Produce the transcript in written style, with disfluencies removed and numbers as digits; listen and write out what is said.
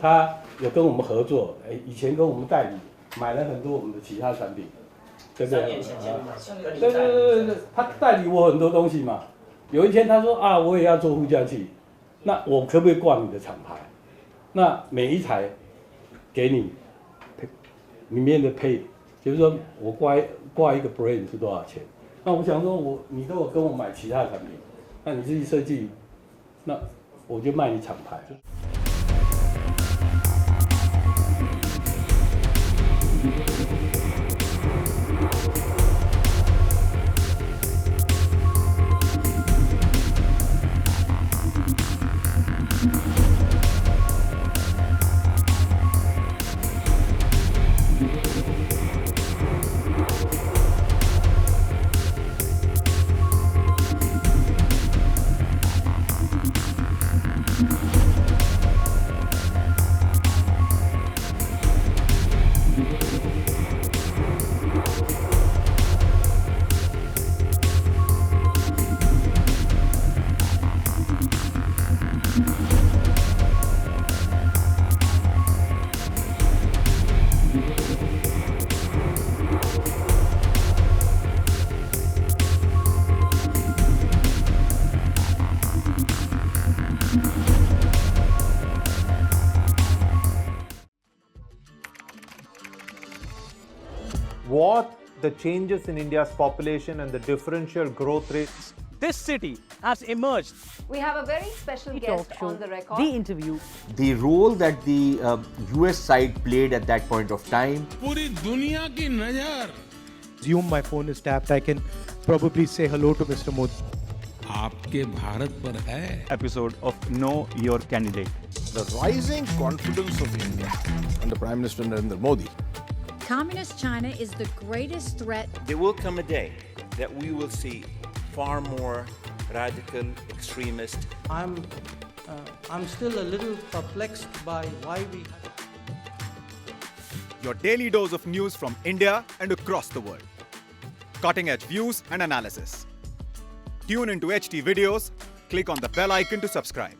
他有跟我们合作，以前跟我们代理买了很多我们的其他产品，对不对？3年前先买，对，他代理我很多东西嘛。有一天他说啊，我也要做呼叫器，那我可不可以挂你的厂牌？那每一台给你里面的配，就是说我挂一个 brand 是多少钱？那我想说你如果跟我买其他的产品，那你自己设计，那我就卖你厂牌。What the changes in India's population and the differential growth rates. This city has emerged. We have a very special guest on the record. The interview. The role that the US side played at that point of time. पूरी दुनिया की नजर. Assume my phone is tapped. I can probably say hello to Mr. Modi. आपके भारत पर है. Episode of Know Your Candidate. The rising confidence of India under Prime Minister Narendra Modi. Communist China is the greatest threat. There will come a day that we will see far more radical extremist. I'm still a little perplexed by why we. Your daily dose of news from India and across the world. Cutting edge views and analysis. Tune into HT videos. Click on the bell icon to subscribe.